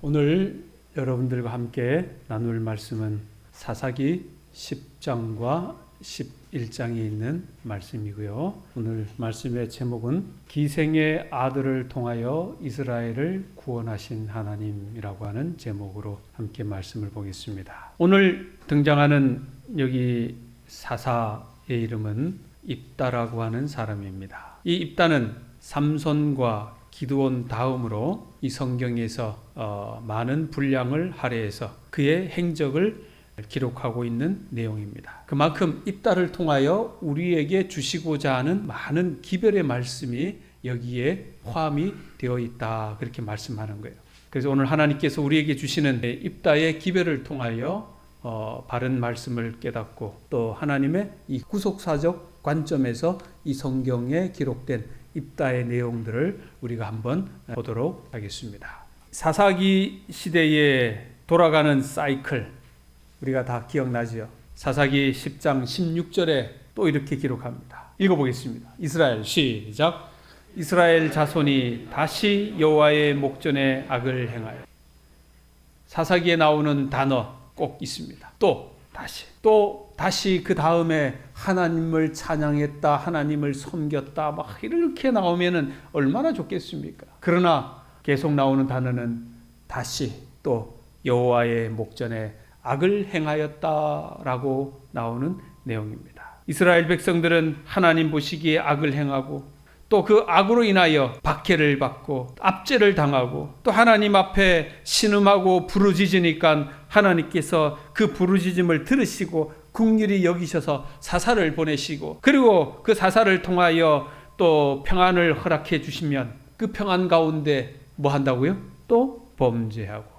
오늘 여러분들과 함께 나눌 말씀은 사사기 10장과 11장에 있는 말씀이고요. 오늘 말씀의 제목은 기생의 아들을 통하여 이스라엘을 구원하신 하나님이라고 하는 제목으로 함께 말씀을 보겠습니다. 오늘 등장하는 여기 사사의 이름은 입다라고 하는 사람입니다. 이 입다는 삼손과 기드온 다음으로 이 성경에서 많은 분량을 할애해서 그의 행적을 기록하고 있는 내용입니다. 그만큼 입다를 통하여 우리에게 주시고자 하는 많은 기별의 말씀이 여기에 포함이 되어 있다, 그렇게 말씀하는 거예요. 그래서 오늘 하나님께서 우리에게 주시는 입다의 기별을 통하여 바른 말씀을 깨닫고 또 하나님의 이 구속사적 관점에서 이 성경에 기록된 입다의 내용들을 우리가 한번 보도록 하겠습니다. 사사기 시대에 돌아가는 사이클, 우리가 다 기억나지요. 사사기 10장 16절에 또 이렇게 기록합니다. 읽어보겠습니다. 이스라엘 시작. 이스라엘 자손이 다시 여호와의 목전에 악을 행하여. 사사기에 나오는 단어 꼭 있습니다. 또 다시 그 다음에 하나님을 찬양했다, 하나님을 섬겼다, 막 이렇게 나오면은 얼마나 좋겠습니까? 그러나 계속 나오는 단어는 다시 또 여호와의 목전에 악을 행하였다라고 나오는 내용입니다. 이스라엘 백성들은 하나님 보시기에 악을 행하고 또 그 악으로 인하여 박해를 받고 압제를 당하고 또 하나님 앞에 신음하고 부르짖으니까 하나님께서 그 부르짖음을 들으시고 긍휼히 여기셔서 사사를 보내시고 그리고 그 사사를 통하여 또 평안을 허락해 주시면 그 평안 가운데 뭐 한다고요? 또 범죄하고.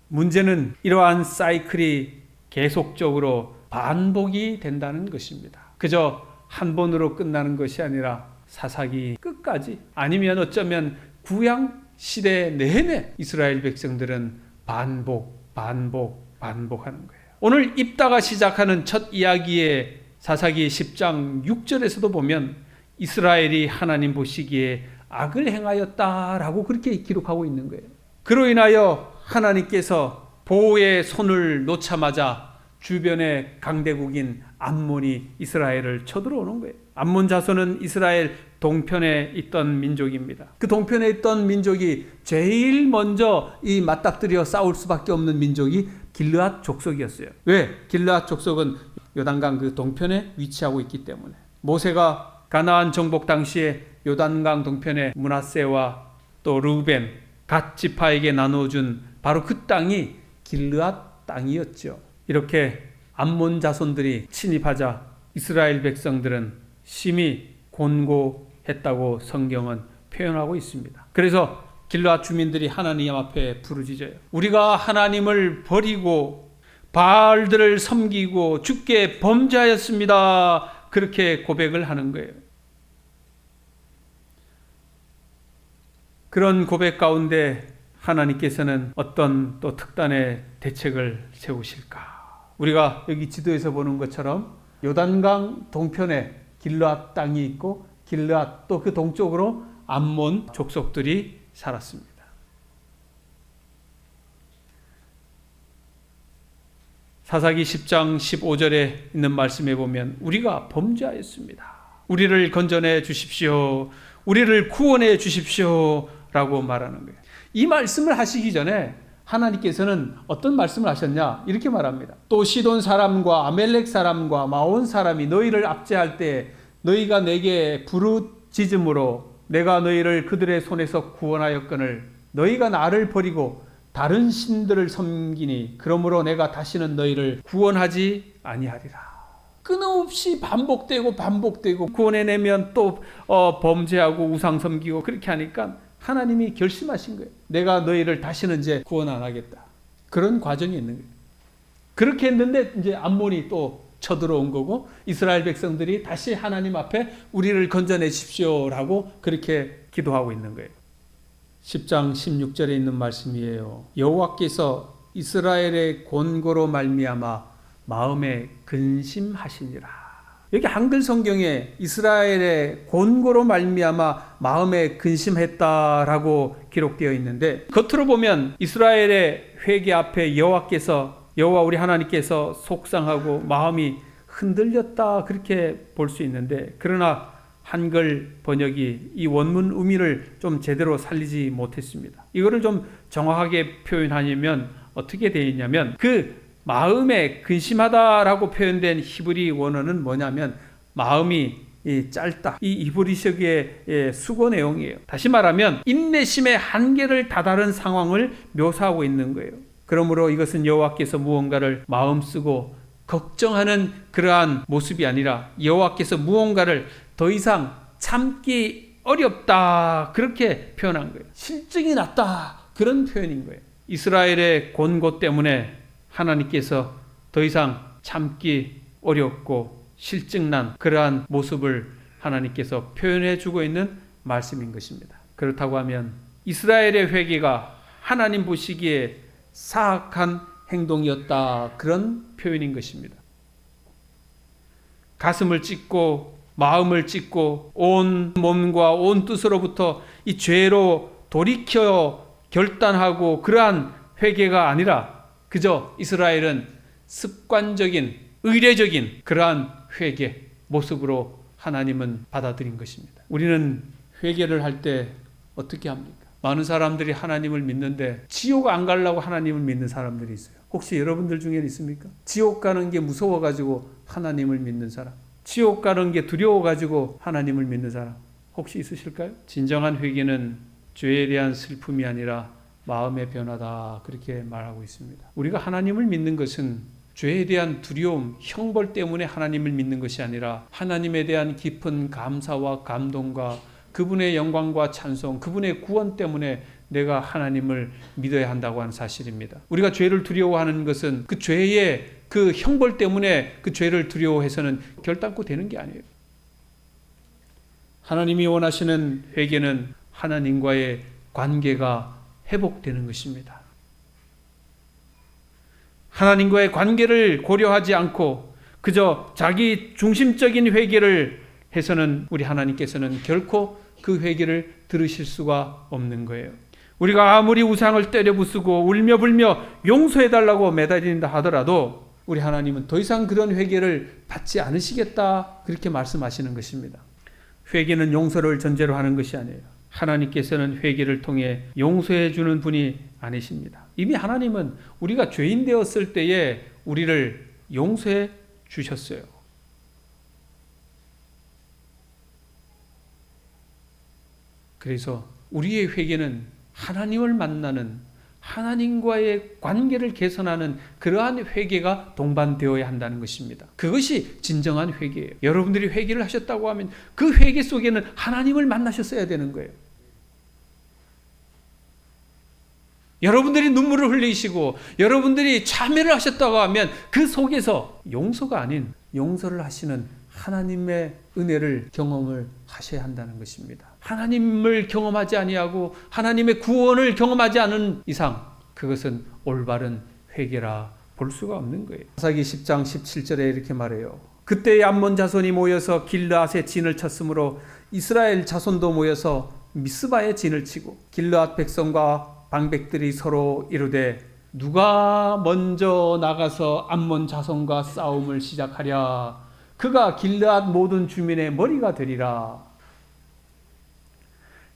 문제는 이러한 사이클이 계속적으로 반복이 된다는 것입니다. 그저 한 번으로 끝나는 것이 아니라 사사기 끝까지, 아니면 어쩌면 구약 시대 내내 이스라엘 백성들은 반복하는 거예요. 오늘 입다가 시작하는 첫 이야기의 사사기 10장 6절에서도 보면 이스라엘이 하나님 보시기에 악을 행하였다라고 그렇게 기록하고 있는 거예요. 그로 인하여 하나님께서 보호의 손을 놓자마자 주변의 강대국인 암몬이 이스라엘을 쳐들어오는 거예요. 암몬 자손은 이스라엘 동편에 있던 민족입니다. 그 동편에 있던 민족이 제일 먼저 이 맞닥뜨려 싸울 수밖에 없는 민족이 길르앗 족속이었어요. 왜? 길르앗 족속은 요단강 그 동편에 위치하고 있기 때문에. 모세가 가나안 정복 당시에 요단강 동편에 므낫세와 또 르우벤, 갓 지파에게 나눠준 바로 그 땅이 길르앗 땅이었죠. 이렇게 암몬 자손들이 침입하자 이스라엘 백성들은 심히 곤고했다고 성경은 표현하고 있습니다. 그래서 길르앗 주민들이 하나님 앞에 부르짖어요. 우리가 하나님을 버리고 바알들을 섬기고 주께 범죄하였습니다. 그렇게 고백을 하는 거예요. 그런 고백 가운데 하나님께서는 어떤 또 특단의 대책을 세우실까? 우리가 여기 지도에서 보는 것처럼 요단강 동편에 길르앗 땅이 있고 길르앗 또 그 동쪽으로 암몬 족속들이 살았습니다. 사사기 10장 15절에 있는 말씀에 보면 우리가 범죄하였습니다. 우리를 건져내 주십시오. 우리를 구원해 주십시오. 라고 말하는 거예요. 이 말씀을 하시기 전에 하나님께서는 어떤 말씀을 하셨냐? 이렇게 말합니다. 또 시돈 사람과 아멜렉 사람과 마온 사람이 너희를 압제할 때 너희가 내게 부르짖음으로 내가 너희를 그들의 손에서 구원하였거늘 너희가 나를 버리고 다른 신들을 섬기니 그러므로 내가 다시는 너희를 구원하지 아니하리라. 끊임없이 반복되고 구원해내면 또 범죄하고 우상 섬기고 그렇게 하니까 하나님이 결심하신 거예요. 내가 너희를 다시는 이제 구원 안 하겠다. 그런 과정이 있는 거예요. 그렇게 했는데 이제 암몬이 또 쳐들어온 거고 이스라엘 백성들이 다시 하나님 앞에 우리를 건져내십시오라고 그렇게 기도하고 있는 거예요. 10장 16절에 있는 말씀이에요. 여호와께서 이스라엘의 곤고로 말미암아 마음에 근심하시니라. 여기 한글 성경에 이스라엘의 곤고로 말미암아 마음에 근심했다라고 기록되어 있는데, 겉으로 보면 이스라엘의 회개 앞에 여호와 우리 하나님께서 속상하고 마음이 흔들렸다 그렇게 볼 수 있는데, 그러나 한글 번역이 이 원문 의미를 좀 제대로 살리지 못했습니다. 이거를 좀 정확하게 표현하려면 어떻게 되어 있냐면, 그 마음에 근심하다라고 표현된 히브리 원어는 뭐냐면 마음이 짧다, 이 히브리식의 수고 내용이에요. 다시 말하면 인내심의 한계를 다다른 상황을 묘사하고 있는 거예요. 그러므로 이것은 여호와께서 무언가를 마음 쓰고 걱정하는 그러한 모습이 아니라 여호와께서 무언가를 더 이상 참기 어렵다 그렇게 표현한 거예요. 실증이 났다 그런 표현인 거예요. 이스라엘의 곤고 때문에 하나님께서 더 이상 참기 어렵고 실증난 그러한 모습을 하나님께서 표현해 주고 있는 말씀인 것입니다. 그렇다고 하면 이스라엘의 회개가 하나님 보시기에 사악한 행동이었다 그런 표현인 것입니다. 가슴을 찢고 마음을 찢고 온 몸과 온 뜻으로부터 이 죄로 돌이켜 결단하고 그러한 회개가 아니라 그저 이스라엘은 습관적인 의례적인 그러한 회개 모습으로 하나님은 받아들인 것입니다. 우리는 회개를 할 때 어떻게 합니까? 많은 사람들이 하나님을 믿는데 지옥 안 가려고 하나님을 믿는 사람들이 있어요. 혹시 여러분들 중에는 있습니까? 지옥 가는 게 무서워가지고 하나님을 믿는 사람, 지옥 가는 게 두려워가지고 하나님을 믿는 사람 혹시 있으실까요? 진정한 회개는 죄에 대한 슬픔이 아니라 마음의 변화다 그렇게 말하고 있습니다. 우리가 하나님을 믿는 것은 죄에 대한 두려움, 형벌 때문에 하나님을 믿는 것이 아니라 하나님에 대한 깊은 감사와 감동과 그분의 영광과 찬송, 그분의 구원 때문에 내가 하나님을 믿어야 한다고 하는 사실입니다. 우리가 죄를 두려워하는 것은 그 죄의 그 형벌 때문에 그 죄를 두려워해서는 결단코 되는 게 아니에요. 하나님이 원하시는 회개는 하나님과의 관계가 회복되는 것입니다. 하나님과의 관계를 고려하지 않고 그저 자기 중심적인 회개를 해서는 우리 하나님께서는 결코 그 회개를 들으실 수가 없는 거예요. 우리가 아무리 우상을 때려 부수고 울며 불며 용서해달라고 매달린다 하더라도 우리 하나님은 더 이상 그런 회개를 받지 않으시겠다 그렇게 말씀하시는 것입니다. 회개는 용서를 전제로 하는 것이 아니에요. 하나님께서는 회개를 통해 용서해 주는 분이 아니십니다. 이미 하나님은 우리가 죄인 되었을 때에 우리를 용서해 주셨어요. 그래서 우리의 회개는 하나님을 만나는, 하나님과의 관계를 개선하는 그러한 회개가 동반되어야 한다는 것입니다. 그것이 진정한 회개예요. 여러분들이 회개를 하셨다고 하면 그 회개 속에는 하나님을 만나셨어야 되는 거예요. 여러분들이 눈물을 흘리시고 여러분들이 참회를 하셨다고 하면 그 속에서 용서가 아닌 용서를 하시는 하나님의 은혜를 경험을 하셔야 한다는 것입니다. 하나님을 경험하지 아니하고 하나님의 구원을 경험하지 않은 이상 그것은 올바른 회개라 볼 수가 없는 거예요. 사사기 10장 17절에 이렇게 말해요. 그때 암몬 자손이 모여서 길르앗에 진을 쳤으므로 이스라엘 자손도 모여서 미스바에 진을 치고 길르앗 백성과 방백들이 서로 이르되 누가 먼저 나가서 암몬 자손과 싸움을 시작하랴. 그가 길르앗 모든 주민의 머리가 되리라.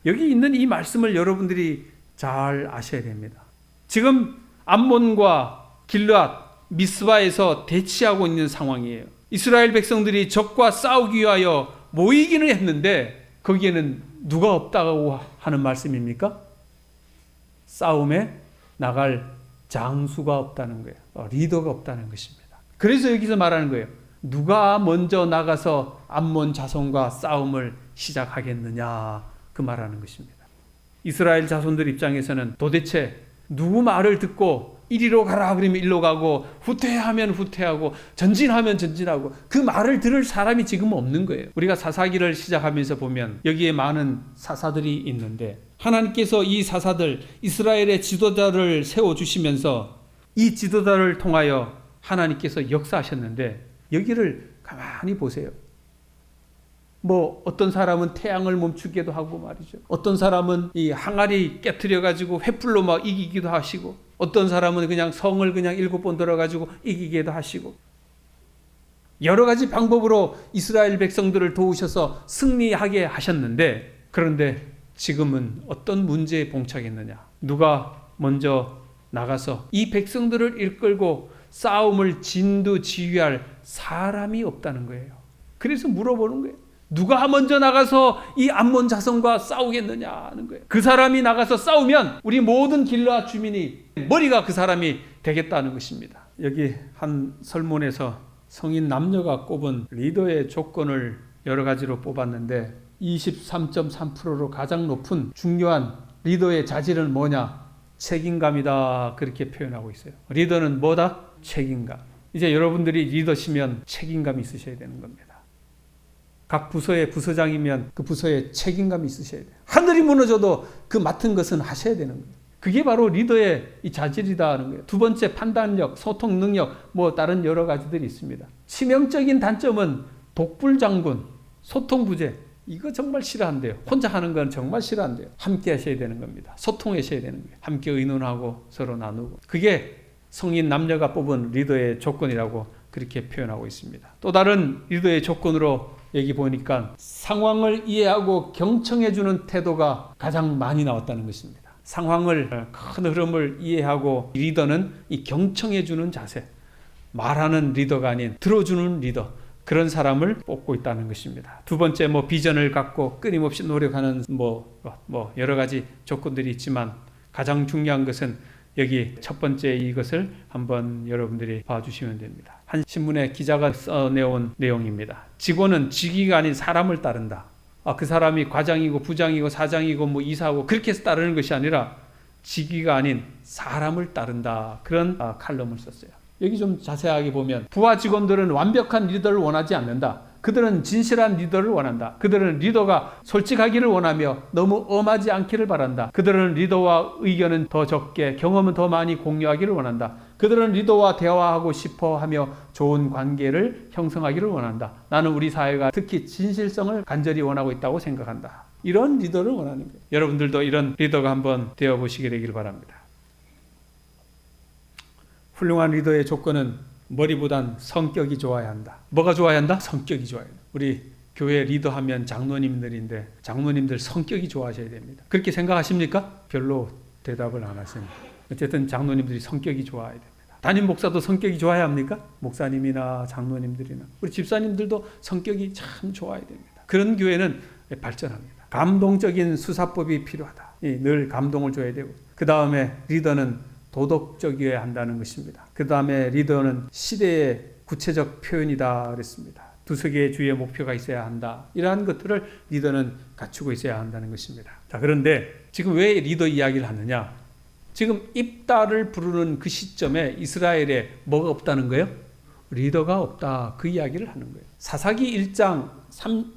여기 있는 이 말씀을 여러분들이 잘 아셔야 됩니다. 지금 암몬과 길르앗 미스바에서 대치하고 있는 상황이에요. 이스라엘 백성들이 적과 싸우기 위하여 모이기는 했는데 거기에는 누가 없다고 하는 말씀입니까? 싸움에 나갈 장수가 없다는 거예요. 리더가 없다는 것입니다. 그래서 여기서 말하는 거예요. 누가 먼저 나가서 암몬 자손과 싸움을 시작하겠느냐 그 말하는 것입니다. 이스라엘 자손들 입장에서는 도대체 누구 말을 듣고 이리로 가라 그러면 이리로 가고 후퇴하면 후퇴하고 전진하면 전진하고 그 말을 들을 사람이 지금 없는 거예요. 우리가 사사기를 시작하면서 보면 여기에 많은 사사들이 있는데 하나님께서 이 사사들 이스라엘의 지도자를 세워주시면서 이 지도자를 통하여 하나님께서 역사하셨는데 여기를 가만히 보세요. 뭐 어떤 사람은 태양을 멈추기도 하고 말이죠. 어떤 사람은 이 항아리 깨트려 가지고 횃불로 막 이기기도 하시고, 어떤 사람은 그냥 성을 그냥 7번 들어 가지고 이기기도 하시고, 여러 가지 방법으로 이스라엘 백성들을 도우셔서 승리하게 하셨는데, 그런데 지금은 어떤 문제에 봉착했느냐? 누가 먼저 나가서 이 백성들을 이끌고 싸움을 진두지휘할 사람이 없다는 거예요. 그래서 물어보는 거예요. 누가 먼저 나가서 이 암몬 자손과 싸우겠느냐 하는 거예요. 그 사람이 나가서 싸우면 우리 모든 길르앗 주민이 머리가 그 사람이 되겠다는 것입니다. 여기 한 설문에서 성인 남녀가 꼽은 리더의 조건을 여러 가지로 뽑았는데 23.3%로 가장 높은 중요한 리더의 자질은 뭐냐? 책임감이다, 그렇게 표현하고 있어요. 리더는 뭐다? 책임감. 이제 여러분들이 리더시면 책임감이 있으셔야 되는 겁니다. 각 부서의 부서장이면 그 부서에 책임감이 있으셔야 돼요. 하늘이 무너져도 그 맡은 것은 하셔야 되는 거예요. 그게 바로 리더의 이 자질이다 하는 거예요. 두 번째, 판단력, 소통 능력, 뭐 다른 여러 가지들이 있습니다. 치명적인 단점은 독불장군, 소통 부재. 이거 정말 싫어한대요. 혼자 하는 건 정말 싫어한대요. 함께 하셔야 되는 겁니다. 소통하셔야 되는 거예요. 함께 의논하고 서로 나누고. 그게 성인 남녀가 뽑은 리더의 조건이라고 그렇게 표현하고 있습니다. 또 다른 리더의 조건으로 여기 보니까 상황을 이해하고 경청해주는 태도가 가장 많이 나왔다는 것입니다. 상황을, 큰 흐름을 이해하고 리더는 이 경청해주는 자세, 말하는 리더가 아닌 들어주는 리더, 그런 사람을 뽑고 있다는 것입니다. 두 번째, 뭐 비전을 갖고 끊임없이 노력하는 뭐 여러 가지 조건들이 있지만 가장 중요한 것은 여기 첫 번째 이것을 한번 여러분들이 봐주시면 됩니다. 한 신문에 기자가 써내온 내용입니다. 직원은 직위가 아닌 사람을 따른다. 그 사람이 과장이고 부장이고 사장이고 뭐 이사고 그렇게 해서 따르는 것이 아니라 직위가 아닌 사람을 따른다. 그런 칼럼을 썼어요. 여기 좀 자세하게 보면 부하 직원들은 완벽한 리더를 원하지 않는다. 그들은 진실한 리더를 원한다. 그들은 리더가 솔직하기를 원하며 너무 엄하지 않기를 바란다. 그들은 리더와 의견은 더 적게, 경험은 더 많이 공유하기를 원한다. 그들은 리더와 대화하고 싶어 하며 좋은 관계를 형성하기를 원한다. 나는 우리 사회가 특히 진실성을 간절히 원하고 있다고 생각한다. 이런 리더를 원하는 거예요. 여러분들도 이런 리더가 한번 되어보시게 되길 바랍니다. 훌륭한 리더의 조건은 머리보단 성격이 좋아야 한다. 뭐가 좋아야 한다? 성격이 좋아야 한다. 우리 교회 리더하면 장로님들인데 장로님들 성격이 좋아하셔야 됩니다. 그렇게 생각하십니까? 별로 대답을 안 하십니다. 어쨌든 장로님들이 성격이 좋아야 됩니다. 담임 목사도 성격이 좋아야 합니까? 목사님이나 장로님들이나 우리 집사님들도 성격이 참 좋아야 됩니다. 그런 교회는 발전합니다. 감동적인 수사법이 필요하다. 늘 감동을 줘야 되고, 그 다음에 리더는 도덕적이어야 한다는 것입니다. 그 다음에 리더는 시대의 구체적 표현이다 그랬습니다. 두세 개의 주의 목표가 있어야 한다. 이러한 것들을 리더는 갖추고 있어야 한다는 것입니다. 자, 그런데 지금 왜 리더 이야기를 하느냐? 지금 입다를 부르는 그 시점에 이스라엘에 뭐가 없다는 거예요? 리더가 없다. 그 이야기를 하는 거예요. 사사기 1장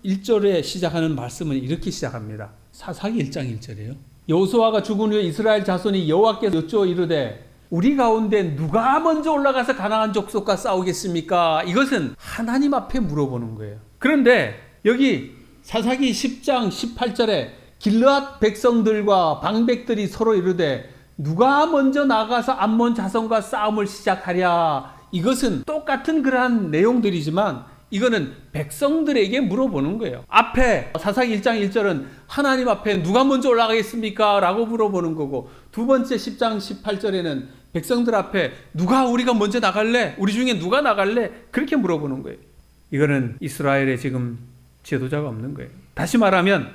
1절에 시작하는 말씀은 이렇게 시작합니다. 사사기 1장 1절이에요. 여호수아가 죽은 후에 이스라엘 자손이 여호와께 여쭈어 이르되 우리 가운데 누가 먼저 올라가서 가나안 족속과 싸우겠습니까? 이것은 하나님 앞에 물어보는 거예요. 그런데 여기 사사기 10장 18절에 길르앗 백성들과 방백들이 서로 이르되 누가 먼저 나가서 암몬 자손과 싸움을 시작하랴. 이것은 똑같은 그러한 내용들이지만 이거는 백성들에게 물어보는 거예요. 앞에 사사기 1장 1절은 하나님 앞에 누가 먼저 올라가겠습니까? 라고 물어보는 거고, 두 번째 10장 18절에는 백성들 앞에 누가 우리가 먼저 나갈래? 우리 중에 누가 나갈래? 그렇게 물어보는 거예요. 이거는 이스라엘에 지금 지도자가 없는 거예요. 다시 말하면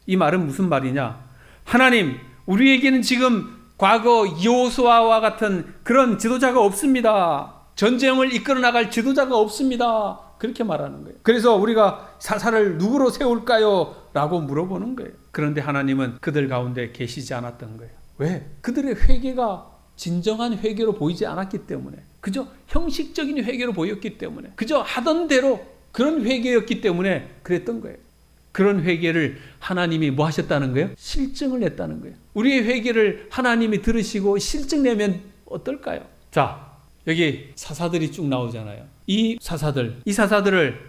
이 말은 무슨 말이냐? 하나님, 우리에게는 지금 과거 여호수아와 같은 그런 지도자가 없습니다. 전쟁을 이끌어 나갈 지도자가 없습니다. 그렇게 말하는 거예요. 그래서 우리가 사사를 누구로 세울까요? 라고 물어보는 거예요. 그런데 하나님은 그들 가운데 계시지 않았던 거예요. 왜? 그들의 회개가 진정한 회개로 보이지 않았기 때문에, 그저 형식적인 회개로 보였기 때문에, 그저 하던 대로 그런 회개였기 때문에 그랬던 거예요. 그런 회개를 하나님이 뭐 하셨다는 거예요? 실증을 냈다는 거예요. 우리의 회개를 하나님이 들으시고 실증 내면 어떨까요? 자, 여기 사사들이 쭉 나오잖아요. 이 사사들을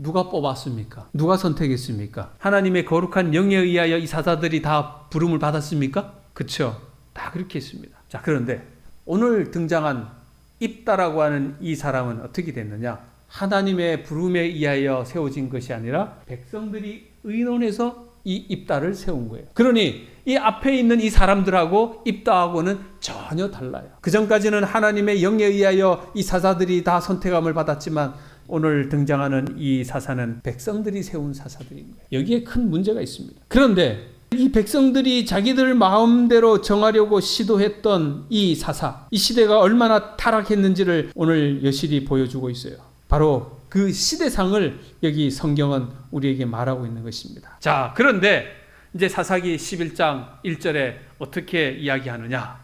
누가 뽑았습니까? 누가 선택했습니까? 하나님의 거룩한 영에 의하여 이 사사들이 다 부름을 받았습니까? 그렇죠. 다 그렇게 했습니다. 자, 그런데 오늘 등장한 입다라고 하는 이 사람은 어떻게 됐느냐? 하나님의 부름에 의하여 세워진 것이 아니라 백성들이 의논해서 이 입다를 세운 거예요. 그러니 이 앞에 있는 이 사람들하고 입다하고는 전혀 달라요. 그전까지는 하나님의 영에 의하여 이 사사들이 다 선택함을 받았지만 오늘 등장하는 이 사사는 백성들이 세운 사사들인 거예요. 여기에 큰 문제가 있습니다. 그런데 이 백성들이 자기들 마음대로 정하려고 시도했던 이 사사, 이 시대가 얼마나 타락했는지를 오늘 여실히 보여주고 있어요. 바로 그 시대상을 여기 성경은 우리에게 말하고 있는 것입니다. 자, 그런데 이제 사사기 11장 1절에 어떻게 이야기하느냐?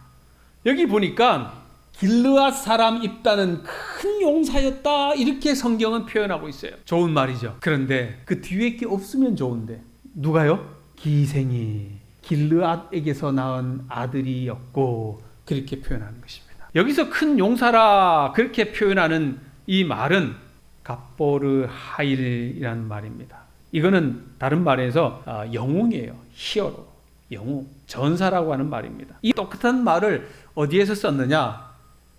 여기 보니까 길르앗 사람 입다는 큰 용사였다, 이렇게 성경은 표현하고 있어요. 좋은 말이죠. 그런데 그 뒤에 게 없으면 좋은데 누가요? 기생이 길르앗에게서 낳은 아들이었고, 그렇게 표현하는 것입니다. 여기서 큰 용사라 그렇게 표현하는 이 말은 갑보르 하일이라는 말입니다. 이거는 다른 말에서 영웅이에요. 히어로, 영웅, 전사라고 하는 말입니다. 이 똑같은 말을 어디에서 썼느냐?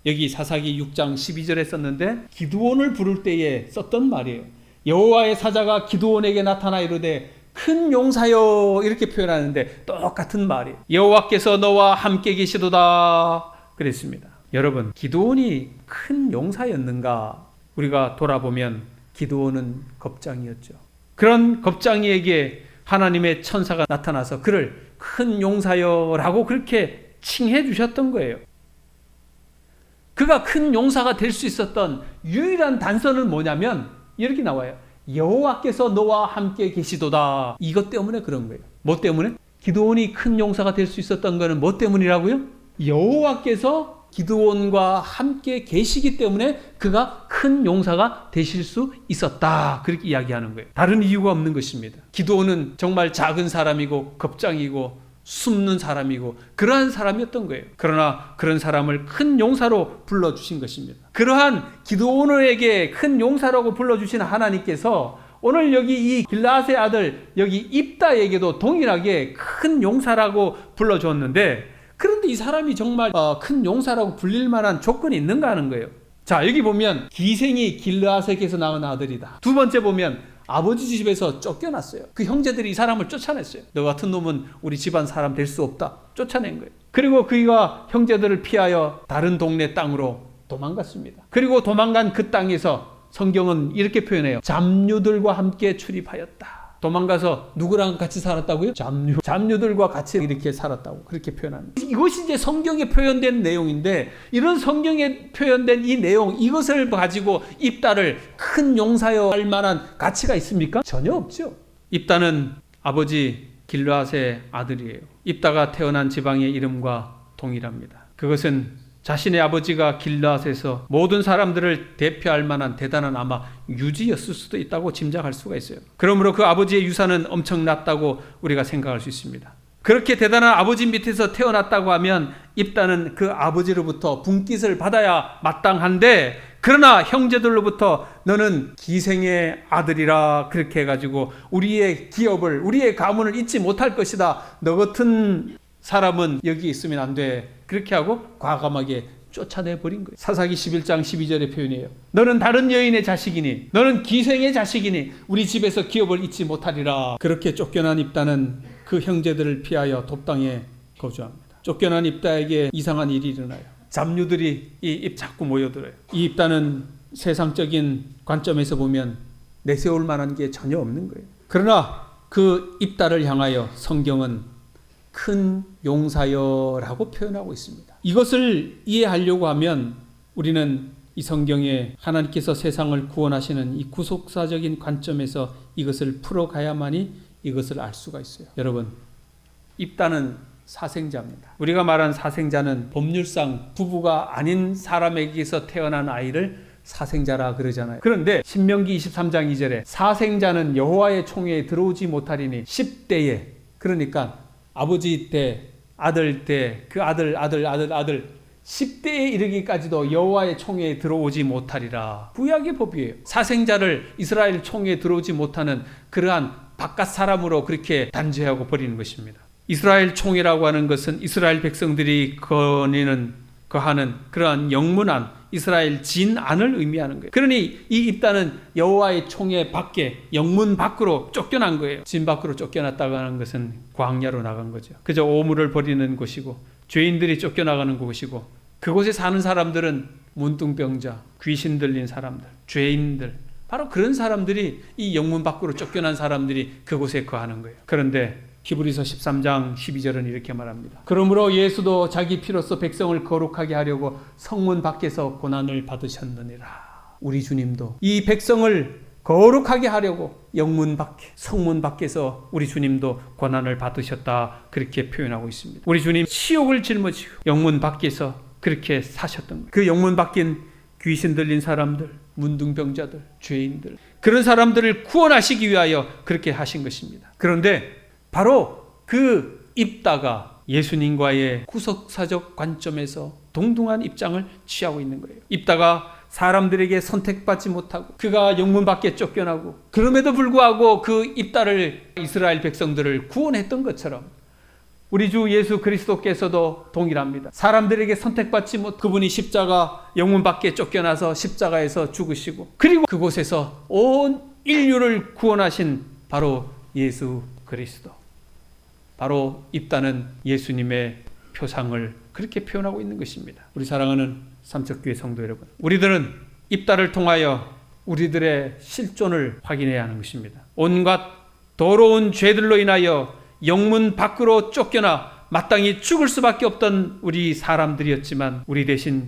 여기 사사기 6장 12절에 썼는데 기드온을 부를 때에 썼던 말이에요. 여호와의 사자가 기드온에게 나타나 이르되 큰 용사여, 이렇게 표현하는데 똑같은 말이에요. 여호와께서 너와 함께 계시도다 그랬습니다. 여러분, 기드온이 큰 용사였는가? 우리가 돌아보면 기드온은 겁장이었죠. 그런 겁장이에게 하나님의 천사가 나타나서 그를 큰 용사여라고 그렇게 칭해 주셨던 거예요. 그가 큰 용사가 될 수 있었던 유일한 단서는 뭐냐면 이렇게 나와요. 여호와께서 너와 함께 계시도다. 이것 때문에 그런 거예요. 뭐 때문에? 기드온이 큰 용사가 될 수 있었던 것은 뭐 때문이라고요? 여호와께서 기드온과 함께 계시기 때문에 그가 큰 용사가 되실 수 있었다, 그렇게 이야기하는 거예요. 다른 이유가 없는 것입니다. 기드온은 정말 작은 사람이고 겁장이고 숨는 사람이고 그러한 사람이었던 거예요. 그러나 그런 사람을 큰 용사로 불러주신 것입니다. 그러한 기드온에게 큰 용사라고 불러주신 하나님께서 오늘 여기 이 길르앗의 아들 여기 입다에게도 동일하게 큰 용사라고 불러주었는데, 그런데 이 사람이 정말 큰 용사라고 불릴 만한 조건이 있는가 하는 거예요. 자, 여기 보면 기생이 길르앗에게서 낳은 아들이다. 두 번째 보면 아버지 집에서 쫓겨났어요. 그 형제들이 이 사람을 쫓아냈어요. 너 같은 놈은 우리 집안 사람 될 수 없다. 쫓아낸 거예요. 그리고 그가 형제들을 피하여 다른 동네 땅으로 도망갔습니다. 그리고 도망간 그 땅에서 성경은 이렇게 표현해요. 잡류들과 함께 출입하였다. 도망가서 누구랑 같이 살았다고요? 잡류들과 같이 이렇게 살았다고 그렇게 표현합니다. 이것이 이제 성경에 표현된 내용인데, 이런 성경에 표현된 이 내용, 이것을 가지고 입다를 큰 용사여 할 만한 가치가 있습니까? 전혀 없죠. 입다는 아버지 길르앗의 아들이에요. 입다가 태어난 지방의 이름과 동일합니다. 그것은 자신의 아버지가 길르앗에서 모든 사람들을 대표할 만한 대단한 아마 유지였을 수도 있다고 짐작할 수가 있어요. 그러므로 그 아버지의 유산은 엄청났다고 우리가 생각할 수 있습니다. 그렇게 대단한 아버지 밑에서 태어났다고 하면 입다는 그 아버지로부터 분깃을 받아야 마땅한데, 그러나 형제들로부터 너는 기생의 아들이라 그렇게 해가지고 우리의 기업을, 우리의 가문을 잊지 못할 것이다. 너 같은 사람은 여기 있으면 안 돼. 그렇게 하고 과감하게 쫓아내버린 거예요. 사사기 11장 12절의 표현이에요. 너는 다른 여인의 자식이니, 너는 기생의 자식이니 우리 집에서 기업을 잊지 못하리라. 그렇게 쫓겨난 입다는 그 형제들을 피하여 돕당에 거주합니다. 쫓겨난 입다에게 이상한 일이 일어나요. 잡류들이 이 입 자꾸 모여들어요. 이 입다는 세상적인 관점에서 보면 내세울 만한 게 전혀 없는 거예요. 그러나 그 입다를 향하여 성경은 큰 용사여라고 표현하고 있습니다. 이것을 이해하려고 하면 우리는 이 성경에 하나님께서 세상을 구원하시는 이 구속사적인 관점에서 이것을 풀어가야만이 이것을 알 수가 있어요. 여러분, 입다는 사생자입니다. 우리가 말한 사생자는 법률상 부부가 아닌 사람에게서 태어난 아이를 사생자라 그러잖아요. 그런데 신명기 23장 2절에 사생자는 여호와의 총회에 들어오지 못하리니 10대에, 그러니까 아버지 때, 아들 때, 그 아들 10대에 이르기까지도 여호와의 총회에 들어오지 못하리라. 구약의 법이에요. 사생자를 이스라엘 총회에 들어오지 못하는 그러한 바깥 사람으로 그렇게 단죄하고 버리는 것입니다. 이스라엘 총회라고 하는 것은 이스라엘 백성들이 거하는 그러한 영문안, 이스라엘 진안을 의미하는 거예요. 그러니 이 입단은 여호와의 총회 밖에, 영문 밖으로 쫓겨난 거예요. 진 밖으로 쫓겨났다고 하는 것은 광야로 나간 거죠. 그저 오물을 버리는 곳이고 죄인들이 쫓겨나가는 곳이고, 그곳에 사는 사람들은 문둥병자, 귀신 들린 사람들, 죄인들, 바로 그런 사람들이, 이 영문 밖으로 쫓겨난 사람들이 그곳에 거하는 거예요. 그런데 히브리서 13장 12절은 이렇게 말합니다. 그러므로 예수도 자기 피로써 백성을 거룩하게 하려고 성문 밖에서 고난을 받으셨느니라. 우리 주님도 이 백성을 거룩하게 하려고 영문 밖에, 성문 밖에서 우리 주님도 고난을 받으셨다, 그렇게 표현하고 있습니다. 우리 주님 치욕을 짊어지고 영문 밖에서 그렇게 사셨던 거예요. 그 영문 밖인 귀신 들린 사람들, 문둥병자들, 죄인들, 그런 사람들을 구원하시기 위하여 그렇게 하신 것입니다. 그런데 바로 그 입다가 예수님과의 구속사적 관점에서 동등한 입장을 취하고 있는 거예요. 입다가 사람들에게 선택받지 못하고 그가 영문 밖에 쫓겨나고, 그럼에도 불구하고 그 입다를, 이스라엘 백성들을 구원했던 것처럼 우리 주 예수 그리스도께서도 동일합니다. 사람들에게 선택받지 못, 그분이 십자가, 영문 밖에 쫓겨나서 십자가에서 죽으시고, 그리고 그곳에서 온 인류를 구원하신 바로 예수 그리스도, 바로 입다는 예수님의 표상을 그렇게 표현하고 있는 것입니다. 우리 사랑하는 삼척교회 성도 여러분, 우리들은 입다를 통하여 우리들의 실존을 확인해야 하는 것입니다. 온갖 더러운 죄들로 인하여 영문 밖으로 쫓겨나 마땅히 죽을 수밖에 없던 우리 사람들이었지만, 우리 대신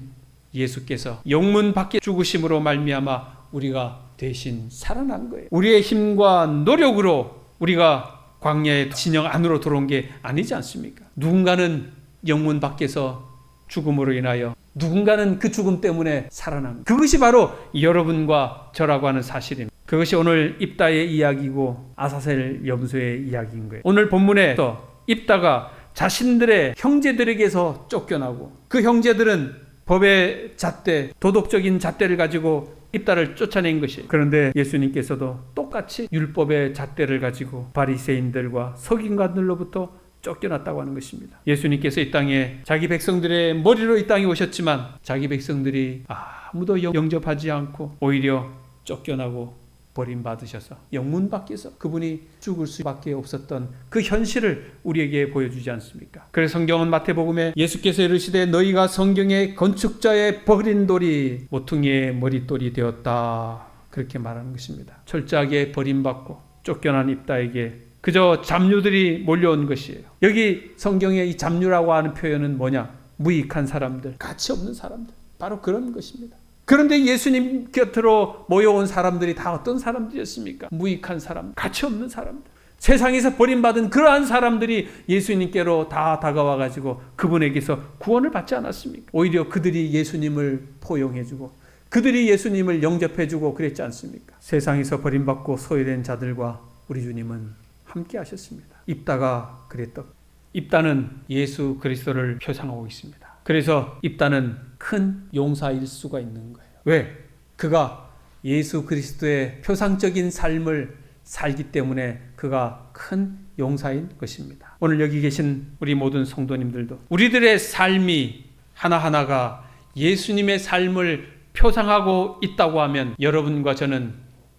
예수께서 영문 밖에 죽으심으로 말미암아 우리가 대신 살아난 거예요. 우리의 힘과 노력으로 우리가 광야의 진영 안으로 들어온 게 아니지 않습니까? 누군가는 영문 밖에서 죽음으로 인하여, 누군가는 그 죽음 때문에 살아납니다. 그것이 바로 여러분과 저라고 하는 사실입니다. 그것이 오늘 입다의 이야기고 아사셀 염소의 이야기인 거예요. 오늘 본문에서 입다가 자신들의 형제들에게서 쫓겨나고, 그 형제들은 법의 잣대, 도덕적인 잣대를 가지고 입다를 쫓아낸 것이에요. 그런데 예수님께서도 똑같이 율법의 잣대를 가지고 바리새인들과 서기관들로부터 쫓겨났다고 하는 것입니다. 예수님께서 이 땅에 자기 백성들의 머리로 이 땅에 오셨지만 자기 백성들이 아무도 영접하지 않고 오히려 쫓겨나고 버림받으셔서 영문 밖에서 그분이 죽을 수밖에 없었던 그 현실을 우리에게 보여주지 않습니까? 그래서 성경은 마태복음에 예수께서 이르시되 너희가 성경의 건축자의 버린 돌이 모퉁이의 머릿돌이 되었다, 그렇게 말하는 것입니다. 철저하게 버림받고 쫓겨난 입다에게 그저 잡류들이 몰려온 것이에요. 여기 성경에 이 잡류라고 하는 표현은 뭐냐? 무익한 사람들, 가치 없는 사람들, 바로 그런 것입니다. 그런데 예수님 곁으로 모여온 사람들이 다 어떤 사람들이었습니까? 무익한 사람, 가치 없는 사람들, 세상에서 버림받은 그러한 사람들이 예수님께로 다 다가와 가지고 그분에게서 구원을 받지 않았습니까? 오히려 그들이 예수님을 포용해주고 그들이 예수님을 영접해주고 그랬지 않습니까? 세상에서 버림받고 소외된 자들과 우리 주님은 함께 하셨습니다. 입다가 그랬던, 입다는 예수 그리스도를 표상하고 있습니다. 그래서 입다는 큰 용사일 수가 있는 거예요. 왜? 그가 예수 그리스도의 표상적인 삶을 살기 때문에 그가 큰 용사인 것입니다. 오늘 여기 계신 우리 모든 성도님들도 우리들의 삶이 하나하나가 예수님의 삶을 표상하고 있다고 하면 여러분과 저는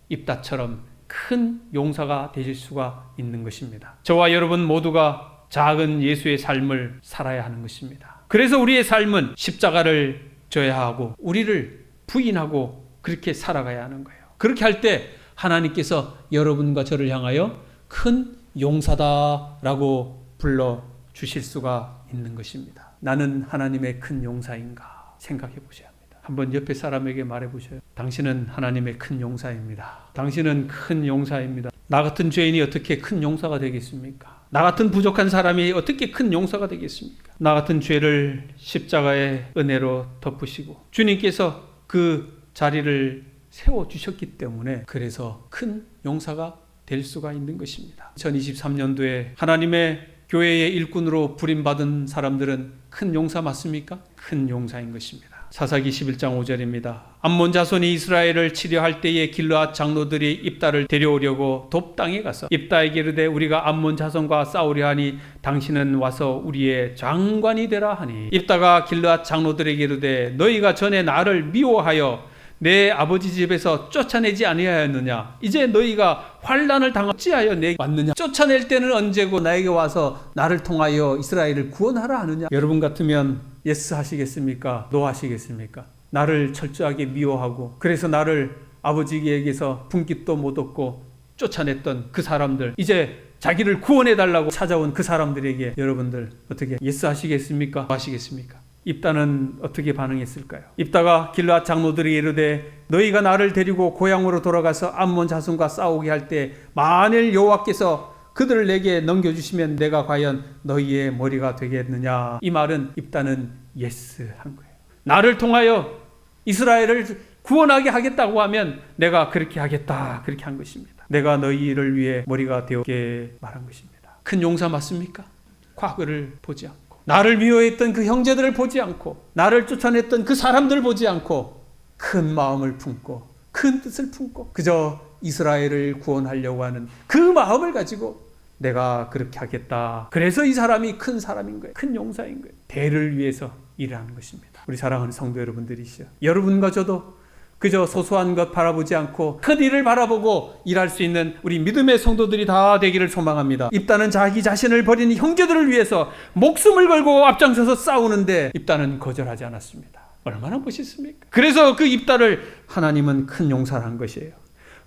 입다처럼 큰 용사가 되실 수가 있는 것입니다. 저와 여러분 모두가 작은 예수의 삶을 살아야 하는 것입니다. 그래서 우리의 삶은 십자가를 져야 하고 우리를 부인하고 그렇게 살아가야 하는 거예요. 그렇게 할 때 하나님께서 여러분과 저를 향하여 큰 용사다라고 불러주실 수가 있는 것입니다. 나는 하나님의 큰 용사인가 생각해 보셔야 합니다. 한번 옆에 사람에게 말해 보셔요. 당신은 하나님의 큰 용사입니다. 당신은 큰 용사입니다. 나 같은 죄인이 어떻게 큰 용사가 되겠습니까? 나 같은 부족한 사람이 어떻게 큰 용사가 되겠습니까? 나 같은 죄를 십자가의 은혜로 덮으시고 주님께서 그 자리를 세워주셨기 때문에 그래서 큰 용사가 될 수가 있는 것입니다. 2023년도에 하나님의 교회의 일꾼으로 부림받은 사람들은 큰 용사 맞습니까? 큰 용사인 것입니다. 사사기 11장 5절입니다. 암몬 자손이 이스라엘을 치려할 때에 길르앗 장로들이 입다를 데려오려고 돕 땅에 가서 입다에게 이르되 우리가 암몬 자손과 싸우려 하니 당신은 와서 우리의 장관이 되라 하니 입다가 길르앗 장로들에게 이르되 너희가 전에 나를 미워하여 내 아버지 집에서 쫓아내지 아니하였느냐? 이제 너희가 환난을 당하지하여 내게 왔느냐? 쫓아낼 때는 언제고 나에게 와서 나를 통하여 이스라엘을 구원하라 하느냐? 여러분 같으면 예스 하시겠습니까? 노 하시겠습니까? 나를 철저하게 미워하고 그래서 나를 아버지에게서 분깃도 못 얻고 쫓아냈던 그 사람들, 이제 자기를 구원해달라고 찾아온 그 사람들에게 여러분들 어떻게 예스 하시겠습니까? 노 하시겠습니까? 입다는 어떻게 반응했을까요? 입다가 길르앗 장로들이 이르되 너희가 나를 데리고 고향으로 돌아가서 암몬 자손과 싸우게 할 때 만일 여호와께서 그들을 내게 넘겨주시면 내가 과연 너희의 머리가 되겠느냐? 이 말은 입다는 예스 한 거예요. 나를 통하여 이스라엘을 구원하게 하겠다고 하면 내가 그렇게 하겠다, 그렇게 한 것입니다. 내가 너희를 위해 머리가 되었게 말한 것입니다. 큰 용사 맞습니까? 과거를 보지 않고 나를 미워했던 그 형제들을 보지 않고 나를 쫓아냈던 그 사람들을 보지 않고 큰 마음을 품고 큰 뜻을 품고 그저 이스라엘을 구원하려고 하는 그 마음을 가지고 내가 그렇게 하겠다. 그래서 이 사람이 큰 사람인 거예요. 큰 용사인 거예요. 대를 위해서 일하는 것입니다. 우리 사랑하는 성도 여러분들이시죠. 여러분과 저도 그저 소소한 것 바라보지 않고 큰 일을 바라보고 일할 수 있는 우리 믿음의 성도들이 다 되기를 소망합니다. 입다는 자기 자신을 버린 형제들을 위해서 목숨을 걸고 앞장서서 싸우는데 입다는 거절하지 않았습니다. 얼마나 멋있습니까? 그래서 그 입다를 하나님은 큰 용사를 한 것이에요.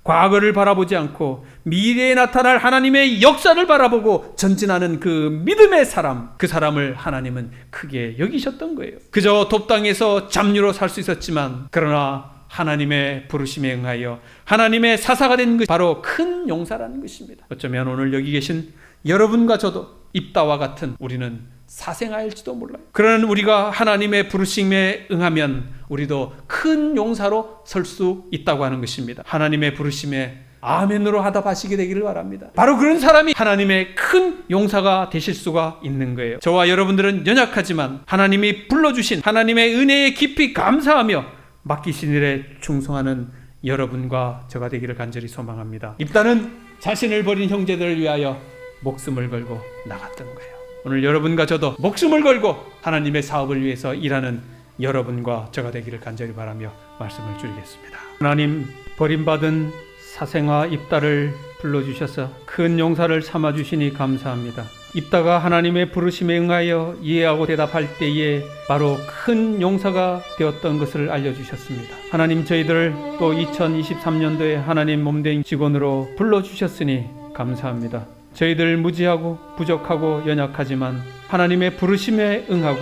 과거를 바라보지 않고 미래에 나타날 하나님의 역사를 바라보고 전진하는 그 믿음의 사람, 그 사람을 하나님은 크게 여기셨던 거예요. 그저 돕당에서 잡류로 살 수 있었지만 그러나 하나님의 부르심에 응하여 하나님의 사사가 된 것이 바로 큰 용사라는 것입니다. 어쩌면 오늘 여기 계신 여러분과 저도 입다와 같은 우리는 사생아일지도 몰라요. 그러나 우리가 하나님의 부르심에 응하면 우리도 큰 용사로 설 수 있다고 하는 것입니다. 하나님의 부르심에 아멘으로 하답하시게 되기를 바랍니다. 바로 그런 사람이 하나님의 큰 용사가 되실 수가 있는 거예요. 저와 여러분들은 연약하지만 하나님이 불러주신 하나님의 은혜에 깊이 감사하며 맡기신 일에 충성하는 여러분과 저가 되기를 간절히 소망합니다. 입다는 자신을 버린 형제들을 위하여 목숨을 걸고 나갔던 거예요. 오늘 여러분과 저도 목숨을 걸고 하나님의 사업을 위해서 일하는 여러분과 저가 되기를 간절히 바라며 말씀을 드리겠습니다. 하나님, 버림받은 사생아 입다를 불러주셔서 큰 용사를 삼아주시니 감사합니다. 입다가 하나님의 부르심에 응하여 이해하고 대답할 때에 바로 큰 용사가 되었던 것을 알려주셨습니다. 하나님, 저희들을 또 2023년도에 하나님 몸된 직원으로 불러주셨으니 감사합니다. 저희들 무지하고 부족하고 연약하지만 하나님의 부르심에 응하고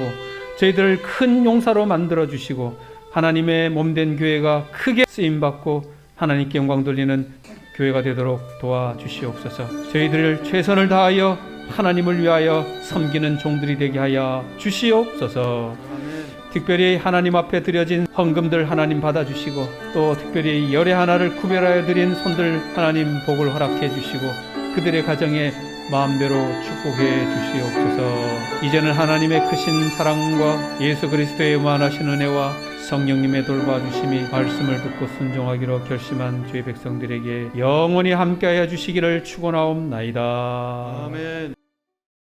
저희들을 큰 용사로 만들어주시고 하나님의 몸된 교회가 크게 쓰임받고 하나님께 영광 돌리는 교회가 되도록 도와주시옵소서. 저희들 최선을 다하여 하나님을 위하여 섬기는 종들이 되게 하여 주시옵소서. 특별히 하나님 앞에 드려진 헌금들 하나님 받아주시고 또 특별히 열애 하나를 구별하여 드린 손들 하나님 복을 허락해 주시고 그들의 가정에 마음대로 축복해 주시옵소서. 이제는 하나님의 크신 사랑과 예수 그리스도의 무한하신 은혜와 성령님의 돌봐주심이 말씀을 듣고 순종하기로 결심한 주의 백성들에게 영원히 함께하여 주시기를 축원하옵나이다. 아멘.